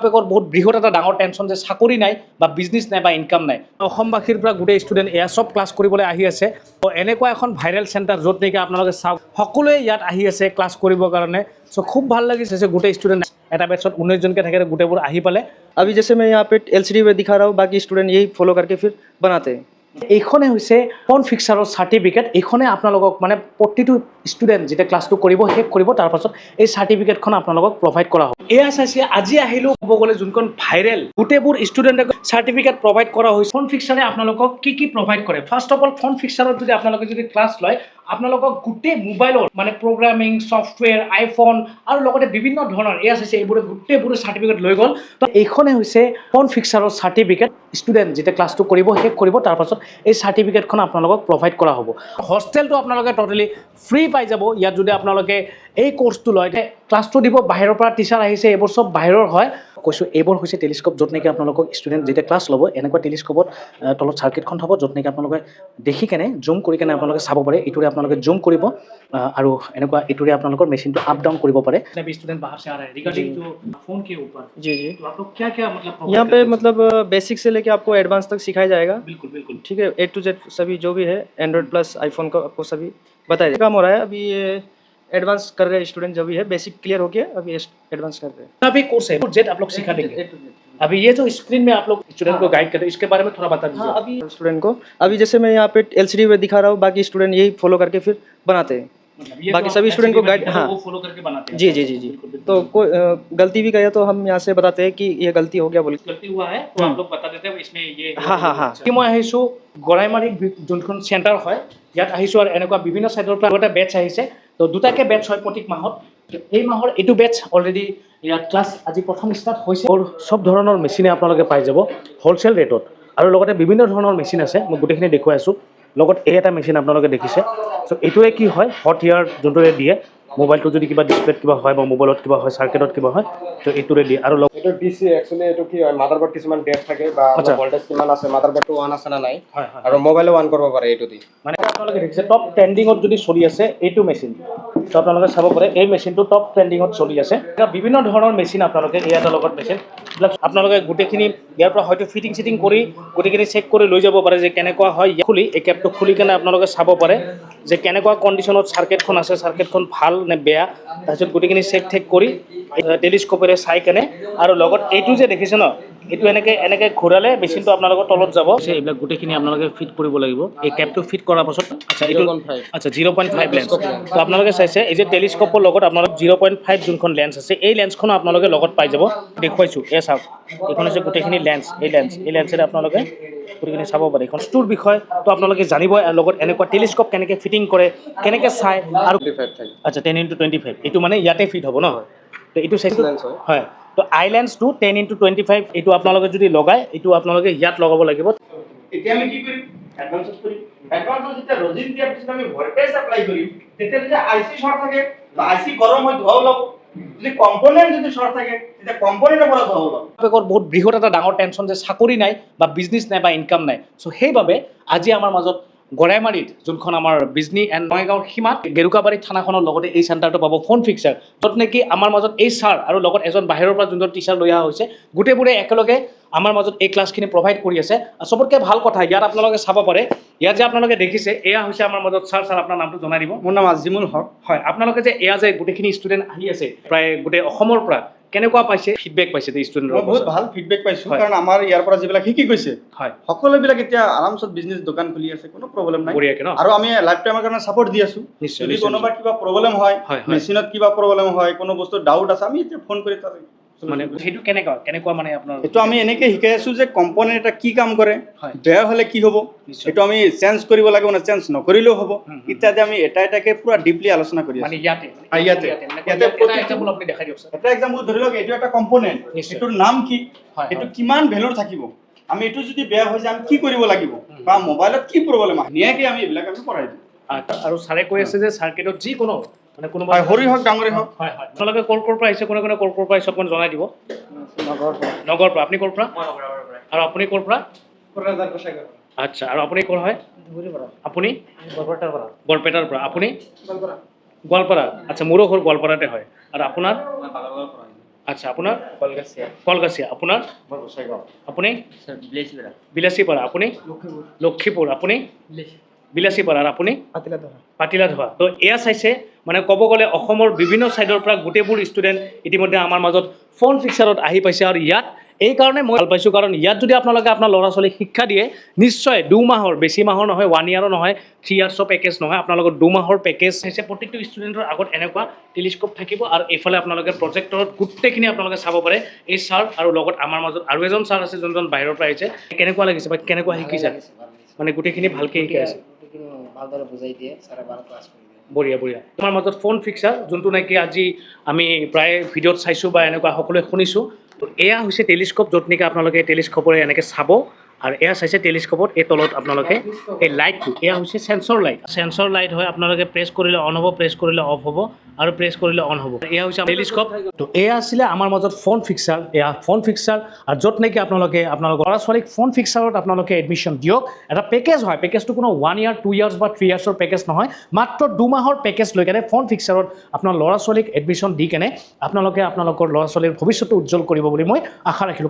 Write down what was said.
বহুত বৃহৎ এটা ডাঙৰ টেনশ্যন যে চাকৰি নাই বা বিজনেছ নাই বা ইনকাম নাই। অসমবাসীৰ পৰা গোটেই ষ্টুডেণ্ট এয়া চব ক্লাছ কৰিবলৈ আহি আছে। এনেকুৱা এখন ভাইৰেল চেণ্টাৰ য'ত নেকি আপোনালোকে চাওক সকলোৱে ইয়াত আহি আছে ক্লাছ কৰিবৰ কাৰণে। চ' খুব ভাল লাগিছে যে গোটেই ষ্টুডেণ্ট এটা বেচত 19 জনকে থাকে গোটেইবোৰ আহি পালে। अभी जैसे मैं यहाँ पे LCD में दिखा रहा हूँ, बाकी स्टूडेंट यही फॉलो करके फिर बनाते हैं। এইখনে হৈছে ফোন ফিক্সাৰৰ চাৰ্টিফিকেট। এইখনে আপোনালোকক মানে প্ৰতিটো ষ্টুডেণ্ট যেতিয়া ক্লাছটো কৰিব শেষ কৰিব তাৰপাছত এই চাৰ্টিফিকেটখন আপোনালোকক প্ৰভাইড কৰা হ'ব। এয়া চাইছে আজি আহিলোঁ ক'ব গ'লে যোনখন ভাইৰেল গোটেইবোৰ ষ্টুডেণ্টক চাৰ্টিফিকেট প্ৰভাইড কৰা হৈছে। ফোন ফিক্সাৰে আপোনালোকক কি প্ৰভাইড কৰে। ফাৰ্ষ্ট অফ অল ফোন ফিক্সাৰত যদি আপোনালোকে যদি ক্লাছ লয় আপোনালোকক গোটেই মোবাইলৰ মানে প্ৰগ্ৰামিং ছফ্টৱেৰ আইফোন আৰু লগতে বিভিন্ন ধৰণৰ এয়া চাইছে এইবোৰে গোটেইবোৰ চাৰ্টিফিকেট লৈ গ'ল। তো এইখনে হৈছে ফোন ফিক্সাৰৰ চাৰ্টিফিকেট। ষ্টুডেণ্ট যেতিয়া ক্লাছটো কৰিব শেষ কৰিব তাৰপাছত এই চাৰ্টিফিকেটখন আপোনালোকক প্ৰভাইড কৰা হ'ব। হোষ্টেলটো আপোনালোকে টোটেলি ফ্ৰী পাই যাব ইয়াত যদি আপোনালোকে এই কোৰ্চটো লয়। ক্লাছটো দিব বাহিৰৰ পৰা টিচাৰ আহিছে, এইবোৰ চব বাহিৰৰ হয়। কৈছোঁ এইবোৰ হৈছে টেলিস্কোপ য'ত নেকি আপোনালোকক ষ্টুডেণ্ট যেতিয়া ক্লাছ ল'ব এনেকুৱা টেলিস্কোপত তলত চাৰ্কিটখন থ'ব য'ত নেকি আপোনালোকে দেখি কেনে জুম কৰি কেনে আপোনালোকে চাব পাৰে। ইটোৰে আপোনালোকে জুম কৰিব আৰু এনেকুৱা ইটোৰে আপোনালোকৰ মেচিনটো আপ ডাউন কৰিব পাৰে। स्टूडेंट बाहर से आ रहे हैं रिगार्डिंग टू फोन के ऊपर जी जी तो आप लोग क्या मतलब यहाँ पे मतलब बेसिक से लेके आपको एडवांस तक सिखाया जाएगा। बिल्कुल बिल्कुल ठीक है, A to Z सभी जो भी है एंड्रॉइड प्लस आईफोन का आपको सभी बताया जाएगा। काम हो रहा है अभी, ये एडवांस कर रहे हैं स्टूडेंट जो भी है, बेसिक क्लियर हो गया अभी एडवांस कर रहे हैं। अभी कोर्स है जेड आप लोग सिखा देंगे। अभी ये जो स्क्रीन में आप लोग स्टूडेंट को गाइड करते हैं इसके बारे में थोड़ा बता दीजिए। अभी स्टूडेंट को अभी जैसे मैं यहाँ पे LCD में दिखा रहा हूँ, बाकी स्टूडेंट यही फॉलो करके फिर बनाते हैं। बाकी सभी स्टूडेंट को गाइड वो फॉलो करके बनाते हैं। जी जी जी जी तो कोई गलती भी करे तो हम यहाँ से बताते हैं कि ये गलती हो गया बोल गलती हुआ है तो आप लोग बता देते हैं इसमें ये हाँ हाँ हाँ মই আহিছোঁ গড়াইমাৰী যোনখন চেণ্টাৰ হয় ইয়াত আহিছোঁ আৰু এনেকুৱা বিভিন্ন ছাইডৰ পৰা এটা বেটছ আহিছে। তো দুটাকে বেটছ হয় প্ৰত্যেক মাহত। এই মাহৰ এইটো বেটছ অলৰেডি ইয়াত ক্লাছ আজি প্ৰথম ষ্টাৰ্ট হৈছে। চব ধৰণৰ মেচিনে আপোনালোকে পাই যাব হ'লচেল ৰেটত আৰু লগতে বিভিন্ন ধৰণৰ মেচিন আছে। মই গোটেইখিনি দেখুৱাই আছোঁ। লগত এই এটা মেচিন আপোনালোকে দেখিছে। চ' এইটোৱে কি হয় হট ইয়াৰ যোনটোৰে দিয়ে মোবাইলটো যদি কিবা ডিসপ্লেত কিবা হয় বা মোবাইলত কিবা হয় সার্কিটত কিবা হয় তো এইটোৰে দিয়ে। আৰু এইটো ডিসি একচুয়ালি এইটো কি হয় মাদাৰবোৰ্ড কিছুমান ডেড থাকে বা ভোল্টেজ কিমান আছে মাদাৰবোৰ্ডটো অন আছে না নাই আৰু মোবাইলো অন কৰিব পাৰে এইটো দি। মানে আপোনালোকে দেখিছে টপ ট্ৰেন্ডিঙত যদি চলি আছে এইটো মেচিন তো আপোনালোকে চাব পাৰে এই মেচিনটো টপ ট্ৰেন্ডিঙত চলি আছে। বিভিন্ন ধৰণৰ মেচিন আপোনালোকে ইয়াৰ লগত মেচিন আপোনালোকে গোটেইখিনি ইয়াৰ পৰা হয়তো ফিটিং চিটিং কৰি গোটেইখিনি চেক কৰি লৈ যাব পাৰে যে কেনেকুৱা হয়। খুলি এই কেপটো খুলি কেনে আপোনালোকে চাব পাৰে যে কেনেকুৱা কণ্ডিশ্যনত চাৰ্কিটখন আছে, চাৰ্কিটখন ভাল নে বেয়া। তাৰপিছত গোটেইখিনি চেক ঠেক কৰি টেলিস্কোপেৰে চাই কেনে আৰু লগত এইটো যে দেখিছে ন এইটো এনেকৈ ঘূৰালে মেচিনটো আপোনালোকৰ তলত যাব। এইবিলাক গোটেইখিনি আপোনালোকে ফিট কৰিব লাগিব। এই কেপটো ফিট কৰাৰ পাছত আচ্ছা এইটো আচ্ছা 0.5 লেন্স তো আপোনালোকে চাইছে এই যে টেলিস্কোপৰ লগত আপোনালোক 0.5 যোনখন লেন্স আছে এই লেন্সখনো আপোনালোকে লগত পাই যাব। দেখুৱাইছোঁ এই চাওক এইখন হৈছে গোটেইখিনি লেন্স। এই লেন্সেৰে আপোনালোকে গোটেইখিনি চাব পাৰে। এইখন বস্তুৰ বিষয় তো আপোনালোকে জানিব লগত এনেকুৱা টেলিস্কোপ কেনেকৈ ফিটিং কৰে কেনেকৈ চায় আৰু আচ্ছা 10x25 এইটো মানে ইয়াতে ফিট হ'ব ন। তো এইটো চাইছোঁ হয়। তো আইলেন্সটো 10x25 এইটো আপোনালোকে যদি লগায় এইটো আপোনালোকে ইয়াত লগাব লাগিব। এতিয়া আমি কি কৰিম এডভান্সত কৰিম। এডভান্সত যেতিয়া ৰজিন দিয়াৰ পিছত আমি ভোল্টেজ এপ্লাই কৰিম তেতিয়া যদি আইসি শৰ্ট থাকে বা আইসি গৰম হৈ ধোঁৱা ওলাব। যদি কম্পোনেন্ট যদি শৰ্ট থাকে তেতিয়া কম্পোনেন্টৰ পৰা ধোঁৱা ওলাব। বহুত বৃহৎ এটা ডাঙৰ টেনশ্যন যে চাকৰি নাই বা বিজনেছ নাই বা ইনকাম নাই। চ' সেইবাবে আজি আমাৰ মাজত গড়াইমাৰীত যোনখন আমাৰ বিজনী এণ্ড বঙাইগাঁৱৰ সীমাত গেৰুকাবাৰী থানাখনৰ লগতে এই চেণ্টাৰটো পাব ফোন ফিক্সাৰ য'ত নেকি আমাৰ মাজত এই ছাৰ আৰু লগত এজন বাহিৰৰ পৰা যোনজন টিচাৰ লৈ অহা হৈছে গোটেইবোৰে একেলগে আমাৰ মাজত এই ক্লাছখিনি প্ৰভাইড কৰি আছে। চবতকৈ ভাল কথা ইয়াত আপোনালোকে চাব পাৰে ইয়াত যে আপোনালোকে দেখিছে এয়া হৈছে আমাৰ মাজত ছাৰ আপোনাৰ নামটো জনাই দিব। মোৰ নাম আজিমুল হক। হয় আপোনালোকে যে এয়া যে গোটেইখিনি ষ্টুডেণ্ট আহি আছে প্ৰায় গোটেই অসমৰ পৰা কেনেকুৱা পাইছে ফিডবেক পাইছে ষ্টুডেণ্টৰ? বহুত ভাল ফিডবেক পাইছোঁ কাৰণ আমাৰ ইয়াৰ পৰা যিবিলাক শিকি গৈছে হয় সকলোবিলাক এতিয়া আৰামছত বিজনেছ দোকান খুলি আছে, কোনো প্ৰব্লেম নাই। বঢ়িয়াকৈ ন আৰু আমি লাইফ টাইমৰ কাৰণে ছাপোৰ্ট দি আছোঁ। নিশ্চয় যদি কোনোবা কিবা প্ৰব্লেম হয় মেচিনত কিবা প্ৰব্লেম হয় কোনো বস্তু ডাউট আছে আমি এতিয়া ফোন কৰি তাতে মানে সেইটো কেনেকুৱা মানে আপোনাৰ এইটো আমি এনেকৈ শিকাই আছোঁ যে কম্পোনেণ্ট এটা কি কাম কৰে, হয়। বেয়া হ'লে কি হ'ব, এইটো আমি চেঞ্জ কৰিব লাগিব না চেঞ্জ নকৰিলেও হ'ব ইত্যাদি আমি এটা এটাকৈ পুৰা ডিপলি আলোচনা কৰি মানে আছোঁ। ইয়াতে ইয়াতে এক্সাম্পল আপুনি দেখাই দিয়ক স্যাৰ। এটা এক্সাম্পল ধৰি লওক এইটো এটা কম্পোনেণ্ট, নিশ্চয়। এইটোৰ নাম কি, হয়, এইটো কিমান ভেলুৰ থাকিব, আমি এইটো যদি বেয়া হৈ যায় আমি কি কৰিব লাগিব বা মোবাইলত কি প্ৰব্লেম আহে ধুনীয়াকৈ আমি এইবিলাক আমি কৰাই দিওঁ। আৰু ছাৰে কৈ আছে যে চাৰ্কিটত যিকোনো মানে কোনোবা সৰু হওক ডাঙৰে হওক। হয় হয় আপোনালোকে ক'ৰ পৰা আহিছে কোনে ক'ৰ পৰা আহিছে অকণমান জনাই দিব। নগৰৰ পৰা। আপুনি ক'ৰ পৰা আৰু আপুনি ক'ৰ পৰা? আচ্ছা আৰু আপুনি ক'ৰ হয়? আপুনি বৰপেটাৰ পৰা। আপুনি গোৱালপাৰা। আচ্ছা মোৰো ঘৰ গোৱালপাৰাতে হয়। আৰু আপোনাৰ? আচ্ছা আপোনাৰ कलकत्ता কলগাছিয়া আপোনাৰ আপুনি सर ब्लेसबेरा বিলাসীপাৰা আপুনি লক্ষীপুৰ আপুনি বিলাসীপাৰা আৰু আপুনি पातिला धरा পাতিলা ধোৱা তো এয়া চাইছে মানে ক'ব গ'লে অসমৰ বিভিন্ন ছাইডৰ পৰা গোটেইবোৰ ষ্টুডেণ্ট ইতিমধ্যে আমাৰ মাজত ফোন ফিক্সাৰত আহি পাইছে আৰু ইয়াত এইকাৰণে মই ভাল পাইছোঁ কাৰণ ইয়াত যদি আপোনালোকে আপোনাৰ ল'ৰা ছোৱালীক শিক্ষা দিয়ে নিশ্চয় 2 মাহৰ বেছি মাহৰ নহয় 1 ইয়াৰৰ নহয় 3 ইয়াৰ্ছৰ পেকেজ নহয় আপোনালোকৰ 2 মাহৰ পেকেজ হৈছে প্ৰত্যেকটো ষ্টুডেণ্টৰ আগত এনেকুৱা টেলিস্কোপ থাকিব আৰু এইফালে আপোনালোকে প্ৰজেক্টৰত গোটেইখিনি আপোনালোকে চাব পাৰে এই ছাৰ আৰু লগত আমাৰ মাজত আৰু এজন ছাৰ আছে যোনজন বাহিৰৰ পৰা আহিছে কেনেকুৱা লাগিছে বা কেনেকুৱা শিকিছে মানে গোটেইখিনি ভালকৈ শিকাই আছে ভালদৰে বুজাই দিয়ে ছাৰে ভাল ক্লাছ কৰি দিয়ে বঢ়িয়া বঢ়িয়া তোমাৰ মাজত ফোন ফিক্সাৰ যোনটো নেকি আজি আমি প্ৰায় ভিডিঅ'ত চাইছোঁ বা এনেকুৱা সকলোৱে শুনিছোঁ তো এয়া হৈছে টেলিস্কোপ য'ত নেকি আপোনালোকে টেলিস্কোপৰে এনেকৈ চাব আৰু এয়া চাইছে টেলিস্কোপত এই তলত আপোনালোকে এই লাইটটো এয়া হৈছে চেঞ্চৰ লাইট হয় আপোনালোকে প্ৰেছ কৰিলে অন হ'ব প্ৰেছ কৰিলে অফ হ'ব আৰু প্ৰেছ কৰিলে অন হ'ব এয়া হৈছে টেলিস্কোপ তো এয়া আছিলে আমাৰ মাজত ফোন ফিক্সাৰ এয়া ফোন ফিক্সাৰ আৰু য'ত নেকি আপোনালোকে আপোনালোকৰ ল'ৰা ছোৱালীক ফোন ফিক্সাৰত আপোনালোকে এডমিশ্যন দিয়ক এটা পেকেজ হয় পেকেজটো কোনো 1 ইয়াৰ 2 ইয়াৰ্ছ বা 3 ইয়াৰ্ছৰ পেকেজ নহয় মাত্ৰ 2 মাহৰ পেকেজ লৈ কেনে ফোন ফিক্সাৰত আপোনাৰ ল'ৰা ছোৱালীক এডমিশ্যন দি কেনে আপোনালোকে আপোনালোকৰ ল'ৰা ছোৱালীৰ ভৱিষ্যতটো উজ্জ্বল কৰিব বুলি মই আশা ৰাখিলোঁ